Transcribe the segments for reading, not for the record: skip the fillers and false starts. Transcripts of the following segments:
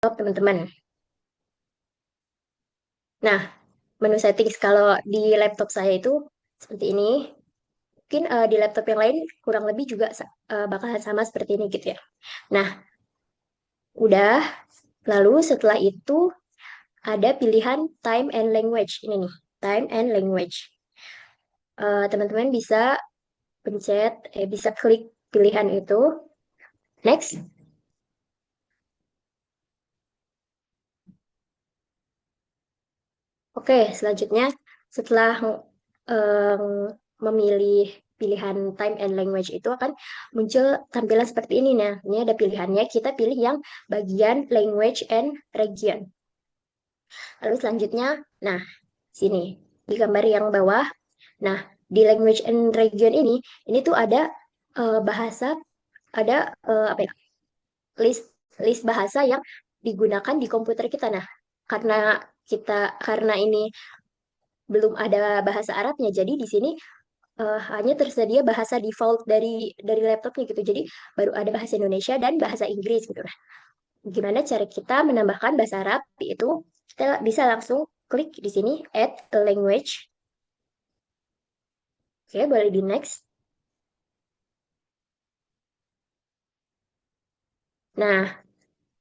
teman-teman. Nah, menu settings kalau di laptop saya itu seperti ini. Mungkin di laptop yang lain kurang lebih juga bakalan sama seperti ini gitu ya. Nah, udah. Lalu setelah itu ada pilihan time and language. Ini nih, time and language. Teman-teman bisa bisa klik pilihan itu. Next. Oke, selanjutnya setelah em, memilih pilihan time and language itu akan muncul tampilan seperti ini. Nah, ini ada pilihannya. Kita pilih yang bagian language and region. Lalu selanjutnya, nah, sini di gambar yang bawah. Nah, di language and region ini tuh ada bahasa, ada apa ya? List list bahasa yang digunakan di komputer kita. Nah, karena ini belum ada bahasa Arabnya. Jadi di sini hanya tersedia bahasa default dari laptopnya gitu. Jadi baru ada bahasa Indonesia dan bahasa Inggris gitu. Nah, gimana cara kita menambahkan bahasa Arab? Itu kita bisa langsung klik di sini add a language. Oke, boleh di next. Nah,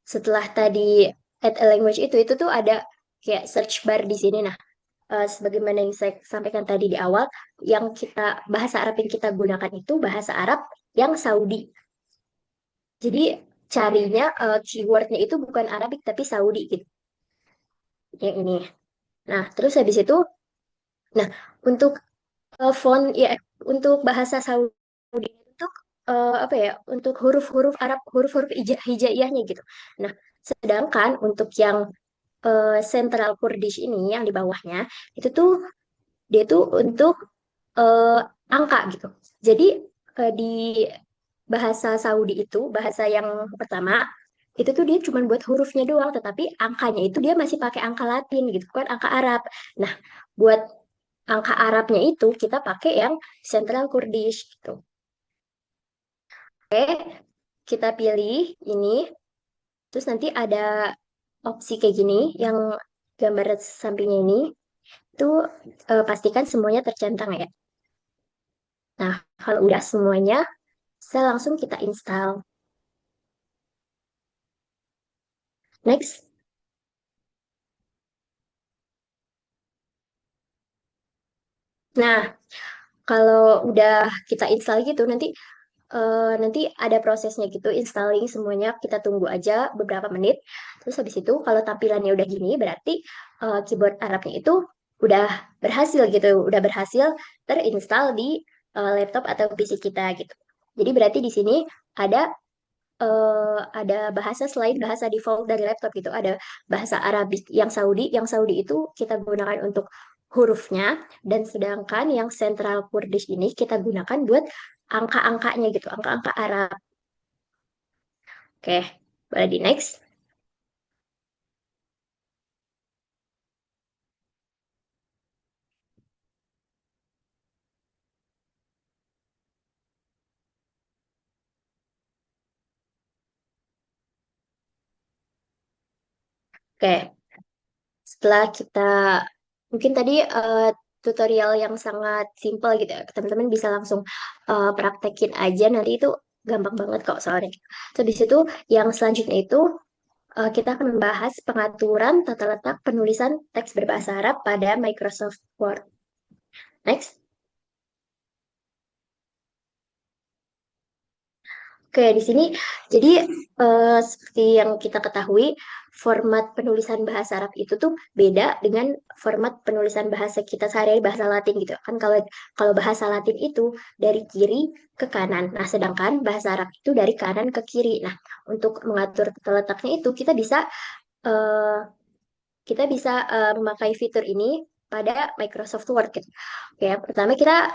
setelah tadi add a language itu tuh ada kayak search bar di sini. Nah, sebagaimana yang saya sampaikan tadi di awal, yang bahasa Arab yang kita gunakan itu bahasa Arab yang Saudi. Jadi carinya keywordnya itu bukan Arabik tapi Saudi gitu. Yang ini. Nah, terus habis itu, nah untuk font ya untuk bahasa Saudi itu apa ya? Untuk huruf-huruf Arab, huruf-huruf hijaiyahnya gitu. Nah, sedangkan untuk yang Central Kurdish ini yang di bawahnya itu tuh dia tuh untuk eh, angka gitu. Jadi di bahasa Saudi itu, bahasa yang pertama, itu tuh dia cuma buat hurufnya doang, tetapi angkanya itu dia masih pakai angka Latin gitu, kan angka Arab. Nah, buat angka Arabnya itu kita pakai yang Central Kurdish gitu. Oke, kita pilih ini, terus nanti ada opsi kayak gini, yang gambar sampingnya ini, itu pastikan semuanya tercentang ya. Nah, kalau udah semuanya, bisa langsung kita install. Next. Nah, kalau udah kita install gitu, nanti ada prosesnya gitu, installing semuanya. Kita tunggu aja beberapa menit. Terus habis itu, kalau tampilannya udah gini, berarti keyboard Arabnya itu udah berhasil gitu, udah berhasil terinstall di laptop atau PC kita gitu. Jadi berarti di sini ada ada bahasa selain bahasa default dari laptop gitu. Ada bahasa Arabik yang Saudi itu kita gunakan untuk hurufnya, dan sedangkan yang Central Kurdish ini kita gunakan buat angka-angkanya gitu, angka-angka Arab. Oke, boleh di next. Oke, setelah kita mungkin tadi tutorial yang sangat simple gitu ya, teman-teman bisa langsung praktekin aja, nanti itu gampang banget kok soalnya. Terus habis itu yang selanjutnya itu kita akan membahas pengaturan tata letak penulisan teks berbahasa Arab pada Microsoft Word. Next. Oke, di sini jadi seperti yang kita ketahui, format penulisan bahasa Arab itu tuh beda dengan format penulisan bahasa kita sehari-hari, bahasa Latin gitu. Kan kalau kalau bahasa Latin itu dari kiri ke kanan. Nah, sedangkan bahasa Arab itu dari kanan ke kiri. Nah, untuk mengatur tata letaknya itu eh, kita bisa memakai fitur ini pada Microsoft Word gitu. Oke, pertama kita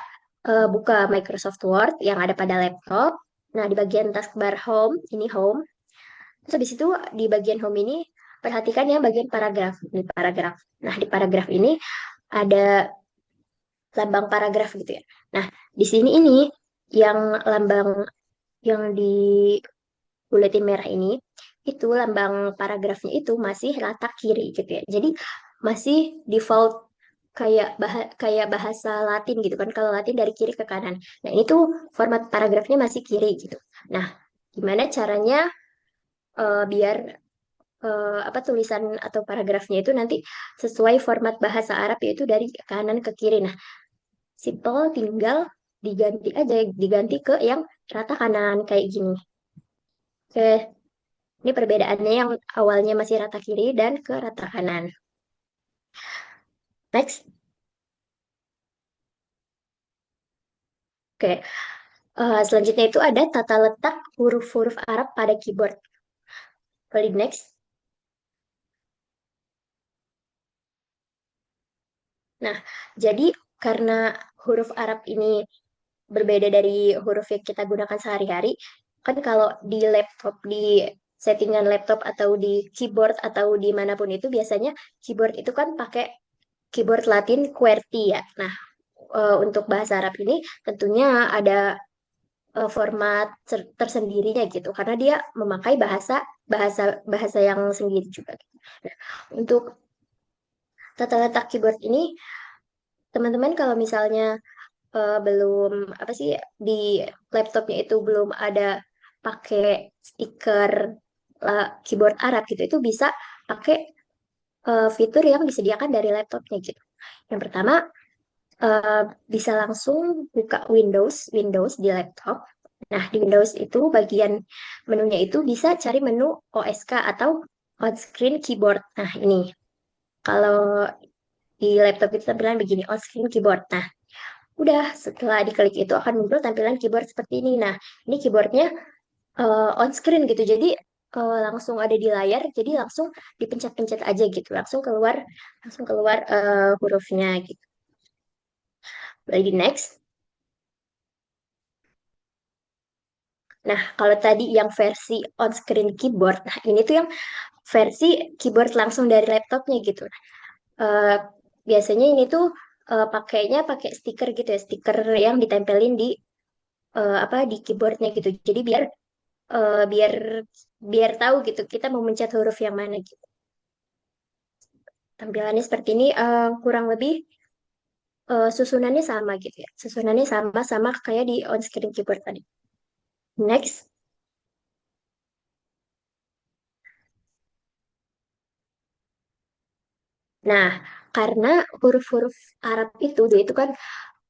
buka Microsoft Word yang ada pada laptop. Nah, di bagian taskbar home, ini home. Terus habis itu di bagian home ini perhatikan ya bagian paragraf. Ini paragraf. Nah, di paragraf ini ada lambang paragraf gitu ya. Nah, di sini ini yang lambang yang di buletin merah ini itu lambang paragrafnya itu masih rata kiri gitu ya. Jadi masih default kayak bahasa Latin gitu kan. Kalau Latin dari kiri ke kanan. Nah, ini tuh format paragrafnya masih kiri gitu. Nah, gimana caranya biar apa tulisan atau paragrafnya itu nanti sesuai format bahasa Arab yaitu dari kanan ke kiri. Nah, simple tinggal diganti aja, diganti ke yang rata kanan kayak gini. Oke, ini perbedaannya yang awalnya masih rata kiri dan ke rata kanan. Next. Oke, selanjutnya itu ada tata letak huruf-huruf Arab pada keyboard. Boleh di next. Nah, jadi karena huruf Arab ini berbeda dari huruf yang kita gunakan sehari-hari, kan kalau di laptop, di settingan laptop atau di keyboard atau dimanapun itu biasanya keyboard itu kan pakai keyboard Latin QWERTY ya. Nah, untuk bahasa Arab ini tentunya ada format tersendirinya gitu karena dia memakai bahasa bahasa bahasa yang sendiri juga. Nah, untuk tata letak keyboard ini teman-teman kalau misalnya belum apa sih di laptopnya itu belum ada pakai stiker keyboard Arab gitu itu bisa pakai fitur yang disediakan dari laptopnya gitu. Yang pertama eh, bisa langsung buka Windows di laptop. Nah, di Windows itu bagian menunya itu bisa cari menu OSK atau on-screen keyboard. Nah, ini kalau di laptop itu tampilan begini, on-screen keyboard. Nah, udah setelah diklik itu akan muncul tampilan keyboard seperti ini. Nah, ini keyboardnya on-screen gitu, jadi langsung ada di layar, jadi langsung dipencet-pencet aja gitu, langsung keluar hurufnya gitu. Lagi next. Nah, kalau tadi yang versi on-screen keyboard, nah ini tuh yang versi keyboard langsung dari laptopnya gitu. Eh, biasanya ini tuh pakainya pakai stiker gitu ya, stiker yang ditempelin di apa di keyboardnya gitu. Jadi biar eh, biar biar tahu gitu kita mau mencet huruf yang mana gitu. Tampilannya seperti ini kurang lebih susunannya sama gitu ya. Susunannya sama kayak di on-screen keyboard tadi. Next. Nah, karena huruf-huruf Arab itu dia itu kan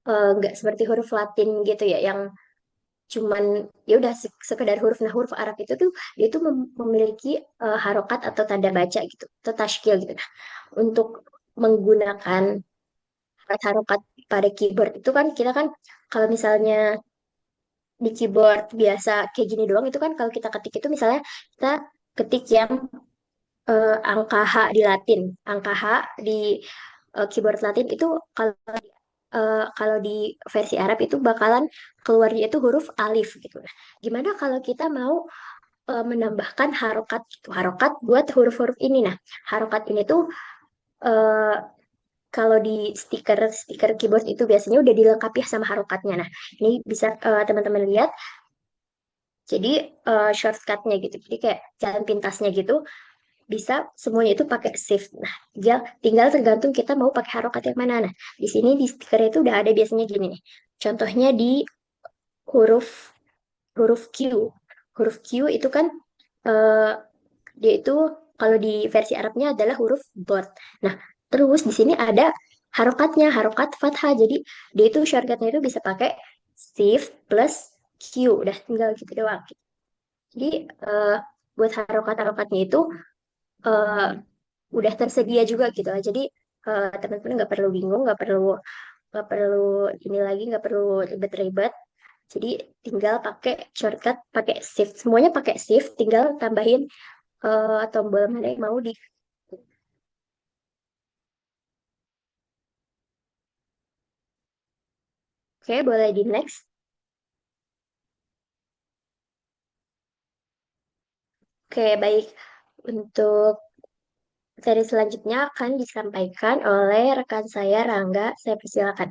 nggak seperti huruf Latin gitu ya yang cuman ya udah sekedar huruf. Nah, huruf Arab itu tuh dia tuh memiliki harokat atau tanda baca gitu atau tashkil gitu. Nah, untuk menggunakan harokat pada keyboard itu kan kita kan kalau misalnya di keyboard biasa kayak gini doang itu kan kalau kita ketik itu misalnya kita ketik yang angka H di Latin, angka H di keyboard Latin itu kalau kalau di versi Arab itu bakalan keluarnya itu huruf alif gitu. Nah, gimana kalau kita mau menambahkan harokat gitu, harokat buat huruf-huruf ini. Nah, harokat ini tuh eh, kalau di stiker keyboard itu biasanya udah dilengkapi sama harokatnya. Nah, ini bisa teman-teman lihat. Jadi shortcutnya gitu. Jadi kayak jalan pintasnya gitu bisa semuanya itu pakai shift. Nah, tinggal tergantung kita mau pakai harokat yang mana. Nah, di sini di stiker itu udah ada biasanya gini nih. Contohnya di huruf huruf Q. Huruf Q itu kan eh, dia itu kalau di versi Arabnya adalah huruf dot. Nah, terus di sini ada harokatnya, harokat fathah. Jadi dia itu shortcutnya itu bisa pakai shift plus Q. Udah tinggal gitu doang. Jadi buat harokat-harokatnya itu eh, udah tersedia juga gitu lah. Jadi teman-teman nggak perlu bingung, nggak perlu ini lagi, nggak perlu ribet-ribet. Jadi tinggal pakai shortcut, pakai shift. Semuanya pakai shift, tinggal tambahin tombol mana yang mau di. Oke, boleh di next. Oke, baik. Untuk seri selanjutnya akan disampaikan oleh rekan saya Rangga. Saya persilakan.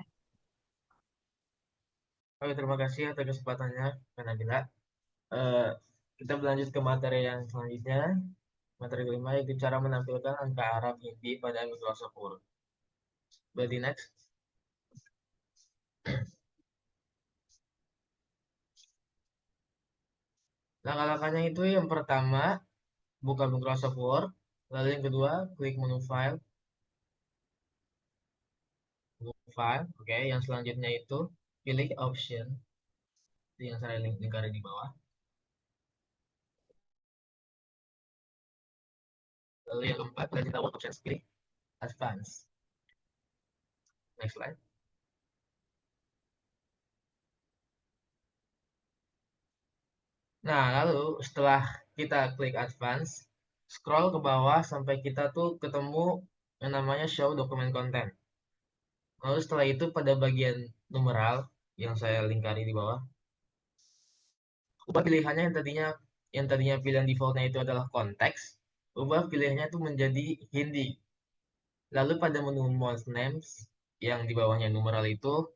Oke, terima kasih atas kesempatannya, Mbak Nabila. Eh, Kita berlanjut ke materi yang selanjutnya. Materi kelima yaitu cara menampilkan angka Arab Hindi pada Microsoft Word. Berarti next. Langkah-langkahnya itu yang pertama, buka Microsoft Word. Lalu yang kedua, klik menu File. File, oke. Yang selanjutnya itu, pilih Option. Itu yang saya lingkari di bawah. Lalu yang keempat, lanjut Word Options, pilih Advance. Next slide. Nah, lalu setelah kita klik Advance, scroll ke bawah sampai kita tuh ketemu yang namanya Show Document Content. Lalu setelah itu pada bagian numeral yang saya lingkari di bawah, ubah pilihannya yang tadinya pilihan defaultnya itu adalah konteks, ubah pilihannya itu menjadi Hindi. Lalu pada menu Month Names yang di bawahnya numeral itu,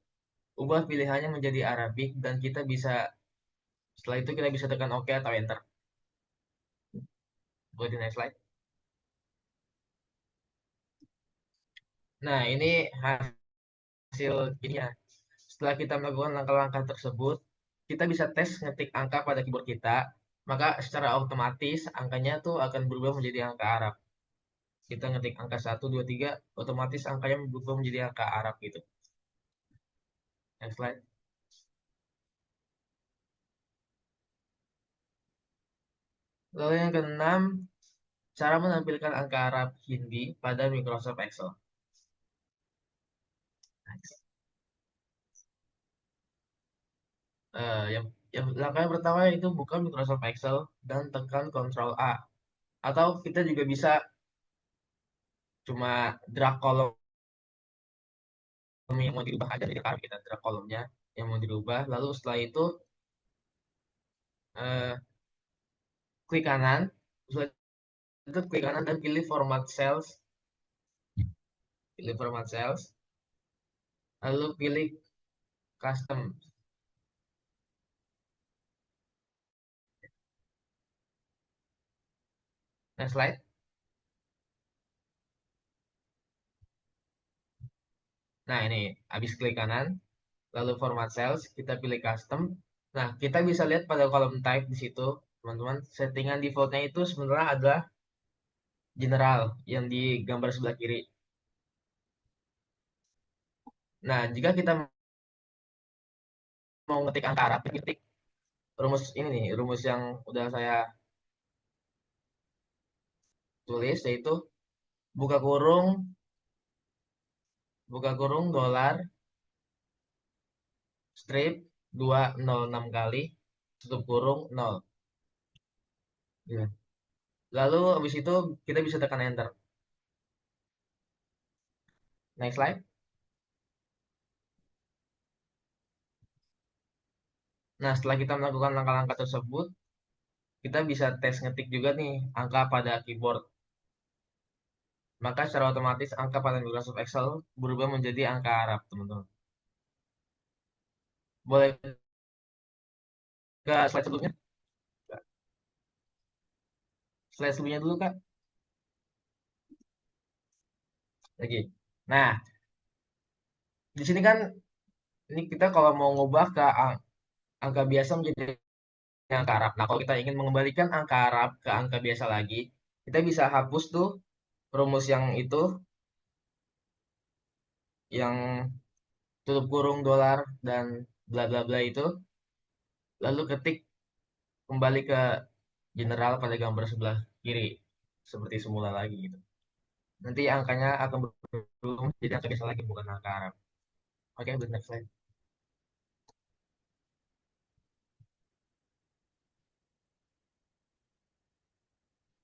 ubah pilihannya menjadi Arabic dan kita bisa setelah itu kita bisa tekan OK atau Enter. Buat di next slide. Nah, ini hasil ininya. Setelah kita melakukan langkah-langkah tersebut, kita bisa tes ngetik angka pada keyboard kita, maka secara otomatis angkanya tuh akan berubah menjadi angka Arab. Kita ngetik angka 1, 2, 3, otomatis angkanya berubah menjadi angka Arab gitu. Next slide. Lalu yang keenam, cara menampilkan angka Arab Hindi pada Microsoft Excel. Next. Yang langkah yang pertama itu buka Microsoft Excel dan tekan Ctrl A. Atau kita juga bisa cuma drag kolom yang mau dirubah aja dari kolom kita drag kolomnya yang mau dirubah. Lalu setelah itu eh, klik kanan, setelah itu klik kanan dan pilih format cells, lalu pilih custom. Next slide. Nah ini habis klik kanan, lalu format cells, kita pilih custom. Nah kita bisa lihat pada kolom type di situ, teman-teman. Settingan defaultnya itu sebenarnya adalah general yang di gambar sebelah kiri. Nah jika kita mau ngetik angka Arab, ketik rumus ini nih, rumus yang udah saya tulis yaitu buka kurung dolar strip 206 kali tutup kurung 0. Ya. Lalu habis itu kita bisa tekan enter. Next slide. Nah, setelah kita melakukan langkah-langkah tersebut, kita bisa tes ngetik juga nih angka pada keyboard. Maka secara otomatis angka pada Microsoft Excel berubah menjadi angka Arab, teman-teman. Boleh ke slide sebelumnya? Slide sebelumnya dulu, Kak. Lagi. Nah, di sini kan ini kita kalau mau ngubah ke angka biasa menjadi angka Arab. Nah, kalau kita ingin mengembalikan angka Arab ke angka biasa lagi, kita bisa hapus tuh rumus yang itu, yang tutup kurung dolar dan bla bla bla itu, lalu ketik kembali ke general pada gambar sebelah kiri seperti semula lagi gitu. Nanti angkanya akan berubah menjadi angka biasa lagi bukan angka Arab. Oke, okay, next slide.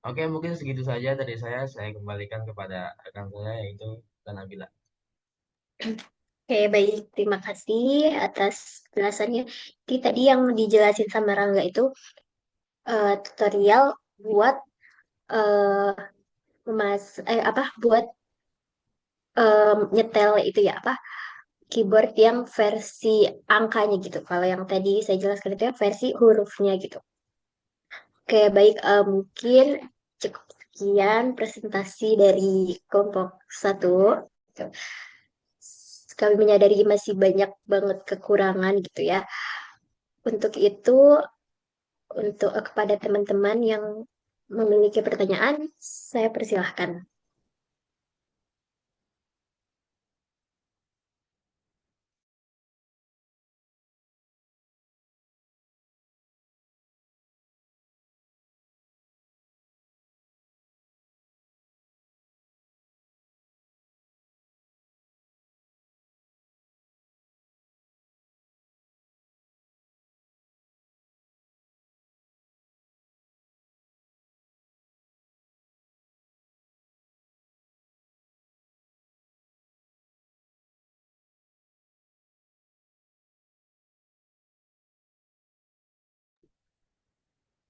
Oke, okay, mungkin segitu saja dari saya. Saya kembalikan kepada rekan saya yaitu Nabila. Oke, baik. Terima kasih atas penjelasannya. Jadi tadi yang dijelasin sama Rangga itu tutorial buat eh buat nyetel itu ya apa keyboard yang versi angkanya gitu. Kalau yang tadi saya jelaskan itu yang versi hurufnya gitu. Oke, baik. Mungkin cukup sekian presentasi dari kelompok satu. Kami menyadari masih banyak banget kekurangan gitu ya. Untuk itu, untuk kepada teman-teman yang memiliki pertanyaan, saya persilahkan.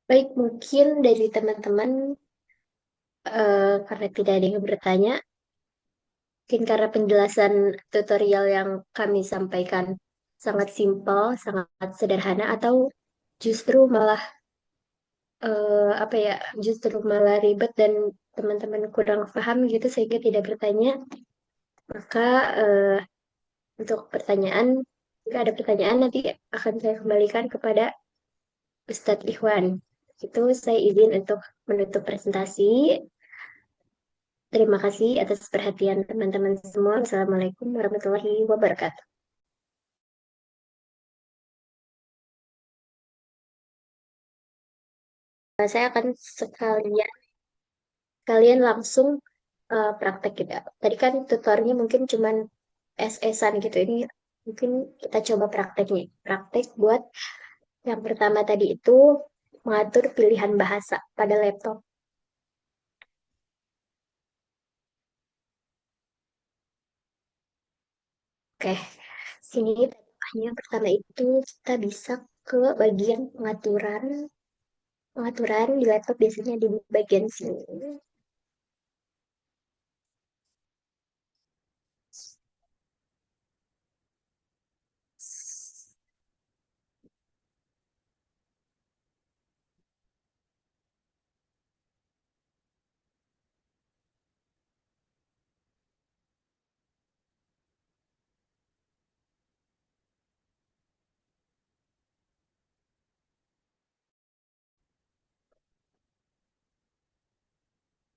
Baik, mungkin dari teman-teman, karena tidak ada yang bertanya, mungkin karena penjelasan tutorial yang kami sampaikan sangat simpel, sangat sederhana, atau justru malah apa ya, justru malah ribet dan teman-teman kurang paham gitu sehingga tidak bertanya, maka eh, untuk pertanyaan, jika ada pertanyaan nanti akan saya kembalikan kepada Ustadz Ikhwan. Itu saya izin untuk menutup presentasi. Terima kasih atas perhatian teman-teman semua. Assalamualaikum warahmatullahi wabarakatuh. Saya akan sekalian kalian langsung praktek gitu. Tadi kan tutornya mungkin cuman SS-an gitu. Ini mungkin kita coba prakteknya. Praktek buat yang pertama tadi itu mengatur pilihan bahasa pada laptop. Oke, sini yang pertama itu kita bisa ke bagian pengaturan. Pengaturan di laptop biasanya di bagian sini.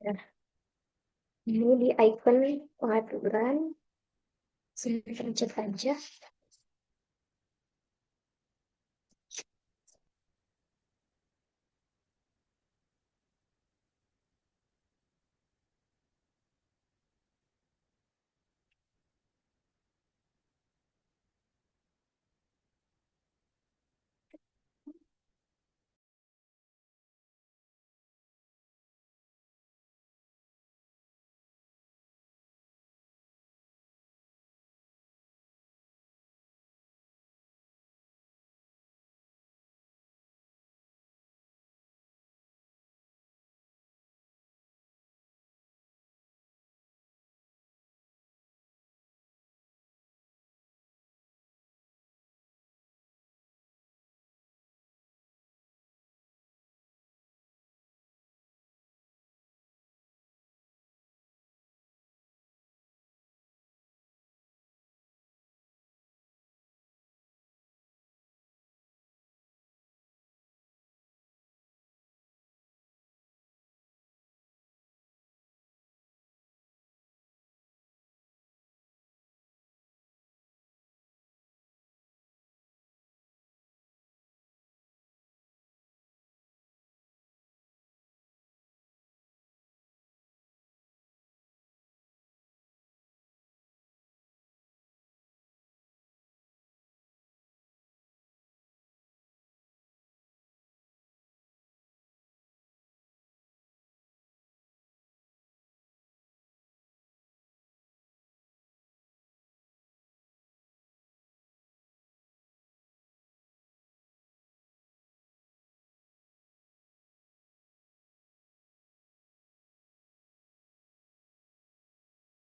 Nah, ini di icon pengaturan, sini pencet aja.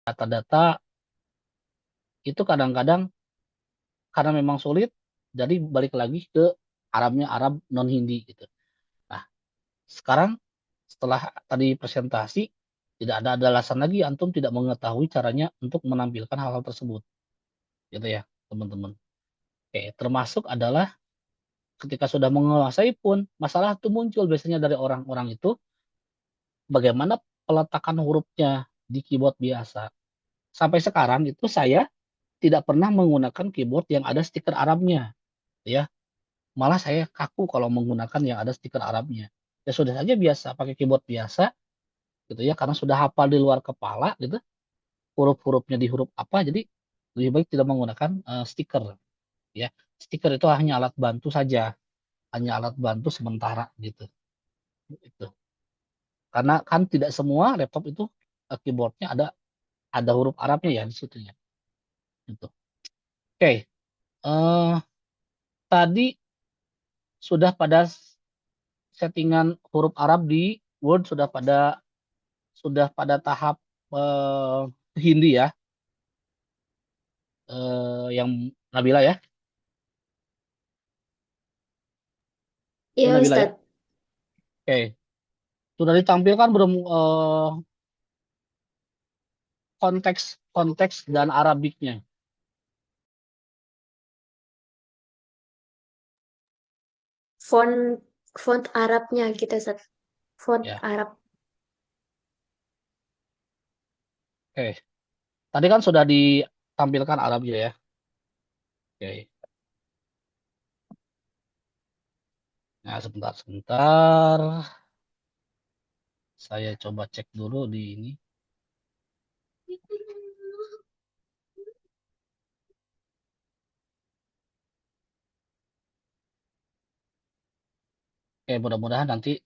Data-data itu kadang-kadang karena memang sulit, jadi balik lagi ke Arabnya Arab non Hindi gitu. Nah, Sekarang setelah tadi presentasi, tidak ada alasan lagi antum tidak mengetahui caranya untuk menampilkan hal-hal tersebut, gitu ya, teman-teman. Oke, termasuk adalah ketika sudah menguasai pun masalah itu muncul biasanya dari orang-orang itu bagaimana peletakan hurufnya di keyboard biasa. Sampai sekarang itu saya tidak pernah menggunakan keyboard yang ada stiker Arabnya, ya. Malah saya kaku kalau menggunakan yang ada stiker Arabnya. Ya sudah saja biasa pakai keyboard biasa gitu ya karena sudah hafal di luar kepala gitu, huruf-hurufnya di huruf apa jadi lebih baik tidak menggunakan stiker ya. Stiker itu hanya alat bantu saja, hanya alat bantu sementara gitu. Itu. Karena kan tidak semua laptop itu keyboardnya ada huruf Arabnya ya di situ ya. Gitu. Oke, eh, tadi sudah pada settingan huruf Arab di Word sudah pada tahap eh, Hindi ya, yang Nabila ya, Iya, Nabila ya. Ustadz. Oke, sudah ditampilkan belum konteks konteks dan Arabiknya? Font font Arabnya gitu, Ustadz. Font Ya, Arab. oke. Tadi kan sudah ditampilkan Arabnya ya. Oke. Nah, sebentar, sebentar. Saya coba cek dulu di ini. Oke, mudah-mudahan nanti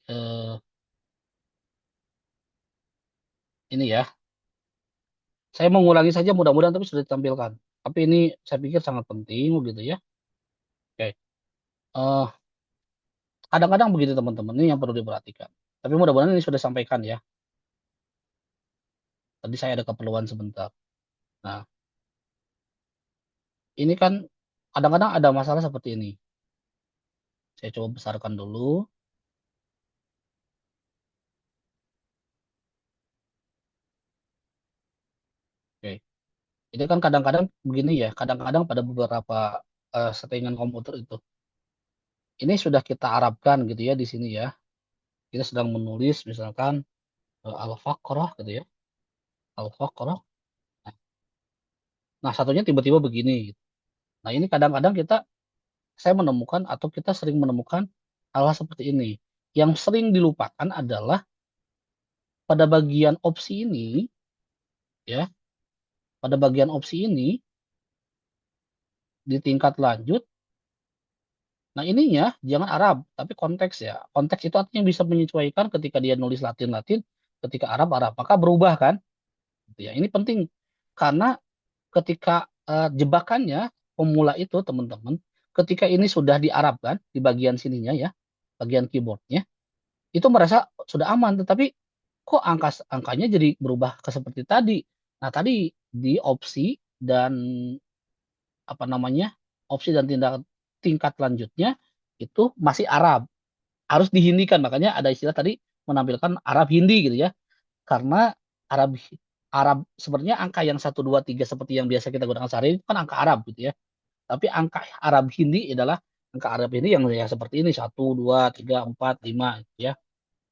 ini ya. Saya mengulangi saja mudah-mudahan tapi sudah ditampilkan. Tapi ini saya pikir sangat penting gitu ya. Oke. Eh, kadang-kadang begitu teman-teman, ini yang perlu diperhatikan. Tapi mudah-mudahan ini sudah disampaikan ya. Tadi saya ada keperluan sebentar. Nah, ini kan kadang-kadang ada masalah seperti ini. Saya coba besarkan dulu. Oke. Ini kan kadang-kadang begini ya. Kadang-kadang pada beberapa settingan komputer itu. Ini sudah kita arabkan gitu ya di sini ya. Kita sedang menulis misalkan Al-Faqrah gitu ya. Al-Faqrah. Nah, satunya tiba-tiba begini. Nah, ini kadang-kadang saya menemukan atau kita sering menemukan hal-hal seperti ini. Yang sering dilupakan adalah pada bagian opsi ini, ya, pada bagian opsi ini di tingkat lanjut. Nah, ininya jangan Arab, tapi konteks ya. Konteks itu artinya bisa menyesuaikan ketika dia nulis Latin-Latin, ketika Arab Arab, maka berubah kan? Gitu ya. Ini penting karena ketika jebakannya pemula itu teman-teman, ketika ini sudah diarabkan di bagian sininya ya, bagian keyboardnya, itu merasa sudah aman, tetapi kok angkanya jadi berubah ke seperti tadi. Nah, tadi di opsi dan apa namanya opsi dan tingkat lanjutnya itu masih Arab, harus dihindikan. Makanya ada istilah tadi menampilkan Arab Hindi gitu ya, karena Arab Arab sebenarnya angka yang 1, 2, 3 seperti yang biasa kita gunakan sehari itu kan angka Arab gitu ya. Tapi angka Arab Hindi adalah angka Arab Hindi yang ya seperti ini 1, 2, 3, 4, 5 gitu ya.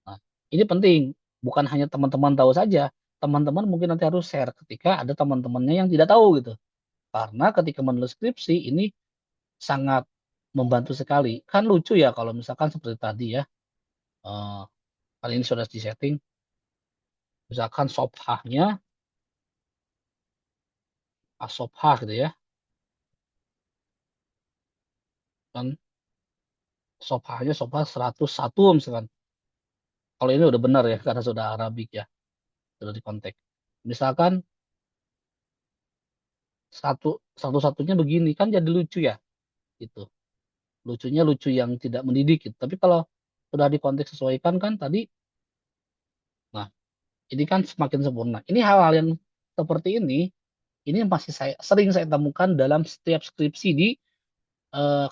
Nah, ini penting, bukan hanya teman-teman tahu saja. Teman-teman mungkin nanti harus share ketika ada teman-temannya yang tidak tahu gitu. Karena ketika menulis skripsi ini sangat membantu sekali. Kan lucu ya kalau misalkan seperti tadi ya. Eh, kali ini sudah disetting. Misalkan sofhahnya asofhah gitu ya. Kan sofhahnya sofhah 101 misalkan. Kalau ini udah benar ya karena sudah Arabik ya. Sudah dikontek. Misalkan satu-satunya begini kan jadi lucu ya gitu. Lucunya lucu yang tidak mendidik gitu. Tapi kalau sudah dikonteks sesuaikan kan tadi, nah ini kan semakin sempurna. Ini hal-hal yang seperti ini masih sering saya temukan dalam setiap skripsi di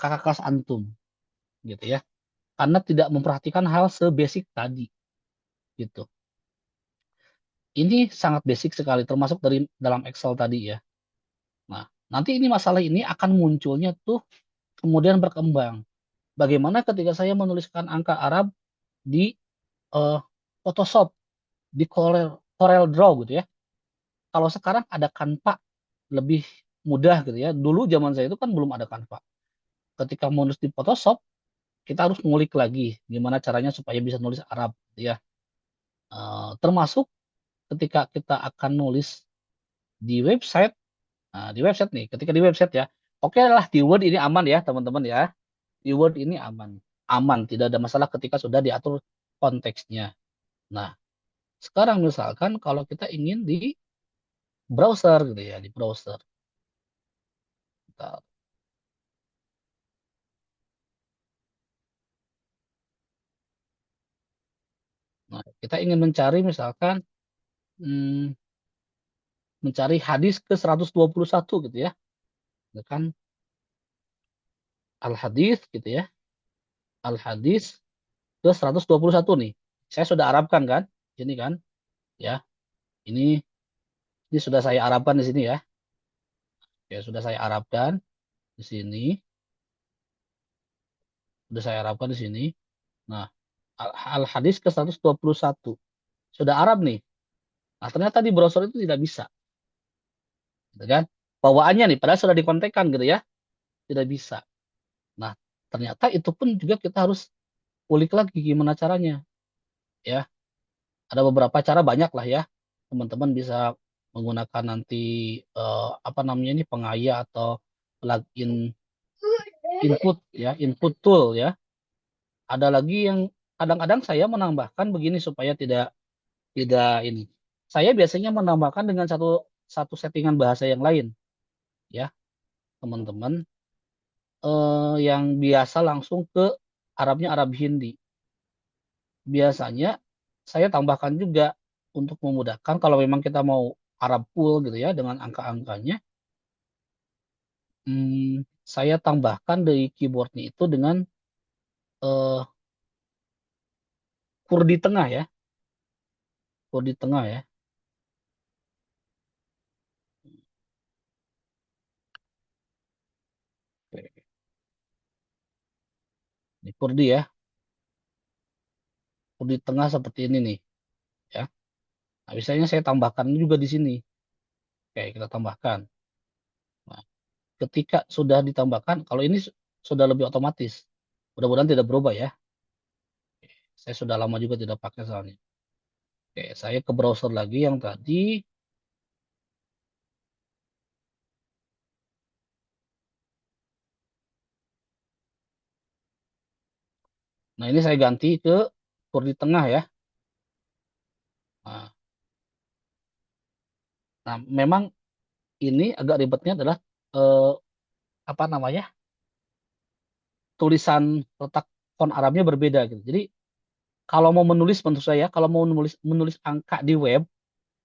kakak kelas antum gitu ya. karena tidak memperhatikan hal sebasic tadi gitu. Ini sangat basic sekali termasuk dari dalam Excel tadi ya. Nah, nanti ini masalah ini akan munculnya tuh kemudian berkembang. Bagaimana ketika saya menuliskan angka Arab di eh, Photoshop, di Corel Draw gitu ya. Kalau sekarang ada Canva lebih mudah gitu ya. Dulu zaman saya itu kan belum ada Canva. Ketika menulis di Photoshop, kita harus ngulik lagi gimana caranya supaya bisa nulis Arab gitu ya. Termasuk ketika kita akan nulis di website. Nah, di website nih, ketika di website ya, oke lah di Word ini aman ya teman-teman ya. Di Word ini aman. Aman, tidak ada masalah ketika sudah diatur konteksnya. Nah, sekarang misalkan kalau kita ingin di browser gitu ya, di browser. Bentar. Nah, kita ingin mencari misalkan mencari hadis ke 121 gitu ya. Gitu kan al-hadis gitu ya. Al-hadis ke 121 nih. Saya sudah arabkan kan? Ini kan ya. Ini ini sudah saya arabkan di sini ya. Ya, sudah saya arabkan di sini. Sudah saya arabkan di sini. Nah, al-hadis ke 121. Sudah Arab nih. Nah, ternyata di browser itu tidak bisa. Gitu kan? Bawaannya nih, padahal sudah dikontekkan gitu ya. Tidak bisa. Nah, ternyata itu pun juga kita harus ulik lagi gimana caranya. Ya, ada beberapa cara banyak lah ya. Teman-teman bisa menggunakan nanti apa namanya ini pengaya atau plugin input ya, input tool ya. Ada lagi yang kadang-kadang saya menambahkan begini supaya tidak tidak ini. Saya biasanya menambahkan dengan satu satu settingan bahasa yang lain ya, teman-teman. Yang biasa langsung ke Arabnya Arab Hindi. Biasanya saya tambahkan juga untuk memudahkan kalau memang kita mau Arab full gitu ya dengan angka-angkanya. Saya tambahkan dari keyboardnya itu dengan eh, kurdi tengah ya, kurdi tengah ya. Oke. Ini kurdi ya, kurdi tengah seperti ini nih ya. Nah, biasanya saya tambahkan juga di sini. Oke, kita tambahkan. Nah, ketika sudah ditambahkan, kalau ini sudah lebih otomatis. Mudah-mudahan tidak berubah ya. Saya sudah lama juga tidak pakai soalnya. Oke, saya ke browser lagi yang tadi. Nah, ini saya ganti ke kurdi tengah ya. Nah, memang ini agak ribetnya adalah eh, apa namanya? Tulisan letak font Arabnya berbeda gitu. Jadi kalau mau menulis menurut saya, kalau mau menulis menulis angka di web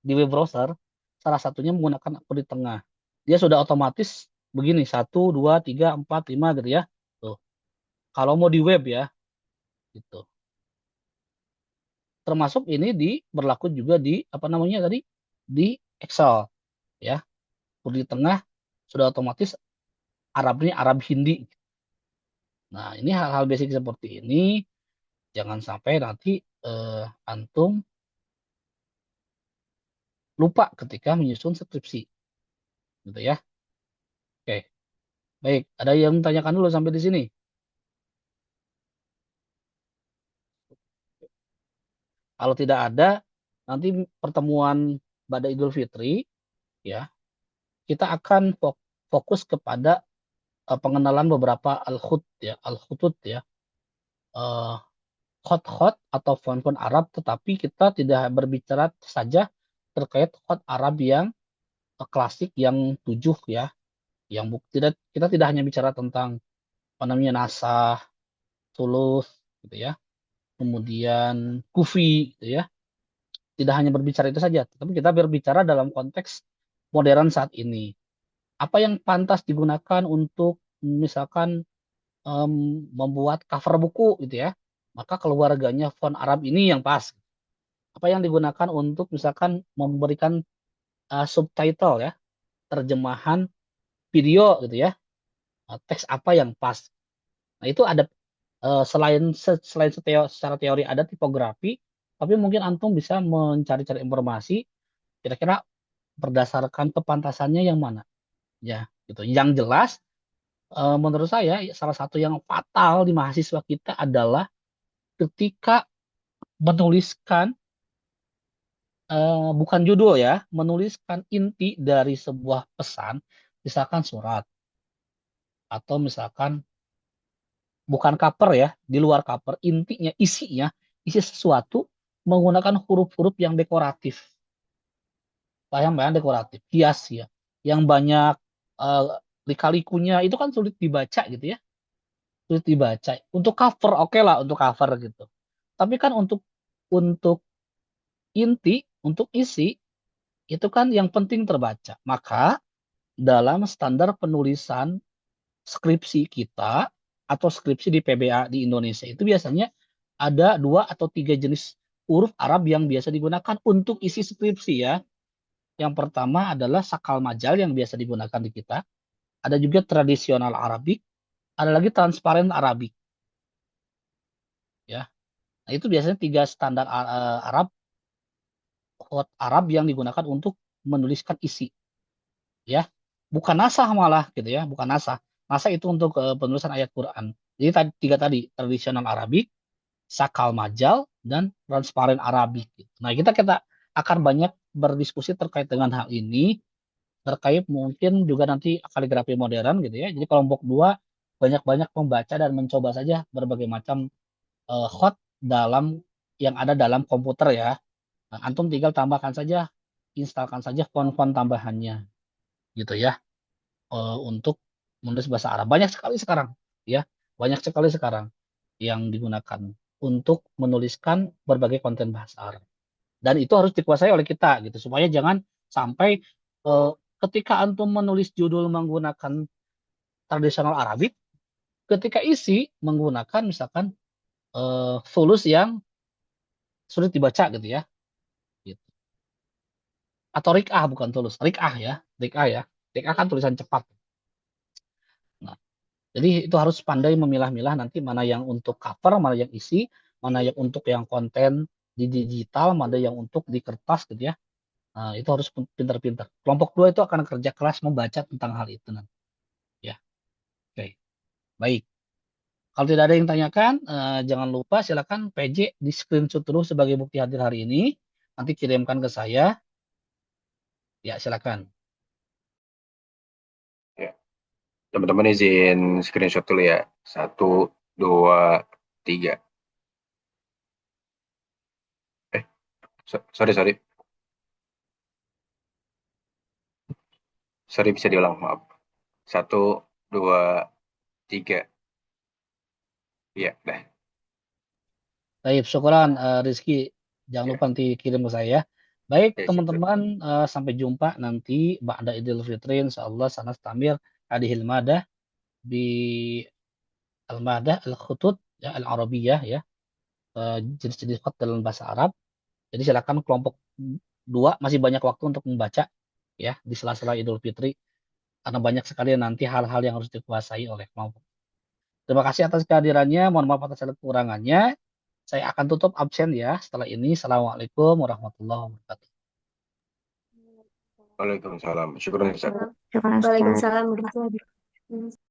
browser, salah satunya menggunakan kurdi tengah. Dia sudah otomatis begini 1, 2, 3, 4, 5 gitu ya. Tuh. Kalau mau di web ya, gitu. Termasuk ini berlaku juga di apa namanya tadi di Excel ya. Kurdi tengah sudah otomatis Arabnya Arab Hindi. Nah, ini hal-hal basic seperti ini jangan sampai nanti antum lupa ketika menyusun skripsi, gitu ya. Oke, baik. Ada yang tanyakan dulu sampai di sini? Kalau tidak ada, nanti pertemuan pada Idul Fitri, ya, kita akan fokus kepada pengenalan beberapa al-khut ya, al-khutut ya, eh, khot-khot atau font-font Arab, tetapi kita tidak berbicara saja terkait khot Arab yang klasik yang 7 ya, yang tidak kita tidak hanya bicara tentang apa namanya nasah, tulus gitu ya, kemudian kufi gitu ya. Tidak hanya berbicara itu saja, tetapi kita berbicara dalam konteks modern saat ini. Apa yang pantas digunakan untuk misalkan membuat cover buku gitu ya, maka keluarganya font Arab ini yang pas. Apa yang digunakan untuk misalkan memberikan subtitle ya, terjemahan video gitu ya, teks apa yang pas. Nah itu ada selain secara teori ada tipografi, tapi mungkin antum bisa mencari-cari informasi kira-kira berdasarkan kepantasannya yang mana ya gitu. Yang jelas menurut saya salah satu yang fatal di mahasiswa kita adalah ketika menuliskan bukan judul ya, menuliskan inti dari sebuah pesan, misalkan surat atau misalkan bukan cover ya, di luar cover, intinya, isi sesuatu menggunakan huruf-huruf yang dekoratif. Bayang-bayang dekoratif, hias ya, yang banyak eh, lika-likunya itu kan sulit dibaca gitu ya, sulit dibaca. Untuk cover oke lah untuk cover gitu. Tapi kan untuk inti, untuk isi itu kan yang penting terbaca. Maka dalam standar penulisan skripsi kita atau skripsi di PBA di Indonesia itu biasanya ada 2 atau 3 jenis huruf Arab yang biasa digunakan untuk isi skripsi ya. Yang pertama adalah sakal majal yang biasa digunakan di kita. Ada juga tradisional Arabik, ada lagi transparan Arabik ya. Nah, itu biasanya 3 standar Arab, hot Arab yang digunakan untuk menuliskan isi ya. Bukan nasah malah gitu ya, bukan nasah. Nasah itu untuk penulisan ayat Quran. Jadi tiga tadi, tradisional Arabik, sakal majal, dan transparan Arabik. Gitu. Nah, kita akan banyak berdiskusi terkait dengan hal ini, terkait mungkin juga nanti kaligrafi modern gitu ya. Jadi kelompok 2 banyak-banyak membaca dan mencoba saja berbagai macam hot yang ada dalam komputer ya. Nah, antum tinggal tambahkan saja, instalkan saja font-font tambahannya gitu ya, untuk menulis bahasa Arab. Banyak sekali sekarang ya, banyak sekali sekarang yang digunakan untuk menuliskan berbagai konten bahasa Arab. Dan itu harus dikuasai oleh kita gitu supaya jangan sampai eh, ketika antum menulis judul menggunakan tradisional Arabik, ketika isi menggunakan misalkan fulus yang sulit dibaca gitu ya. Gitu. Atau rik'ah bukan tulus, rik'ah ya, rik'ah ya. Rik'ah kan tulisan cepat. Nah, jadi itu harus pandai memilah-milah nanti mana yang untuk cover, mana yang isi, mana yang untuk yang konten di digital, mana yang untuk di kertas gitu ya. Nah, itu harus pintar-pintar. Kelompok 2 itu akan kerja keras membaca tentang hal itu nanti. Ya, oke. Baik. Kalau tidak ada yang tanyakan, jangan lupa silakan PJ di screenshot dulu sebagai bukti hadir hari ini. Nanti kirimkan ke saya. Ya, silakan. Ya. Teman-teman izin screenshot dulu ya. 1, 2, 3. Sorry, sorry. Sorry, bisa diulang, maaf. 1, 2, 3. Iya, dah. Baik, syukuran Rizky. Jangan Ya, lupa nanti kirim ke saya. Baik, ya, siap, siap. teman-teman, sampai jumpa nanti ba'da Idul Fitri insyaallah sanas tamir hadihil madah di al-madah al-khutut ya al-arabiyah ya. Jenis-jenis khat dalam bahasa Arab. Jadi silakan kelompok 2 masih banyak waktu untuk membaca ya di sela-sela Idul Fitri karena banyak sekali nanti hal-hal yang harus dikuasai oleh kelompok. Terima kasih atas kehadirannya. Mohon maaf atas segala kekurangannya. Saya akan tutup absen ya setelah ini. Assalamualaikum warahmatullahi wabarakatuh. Waalaikumsalam. Syukur, Ustaz. Waalaikumsalam warahmatullahi wabarakatuh.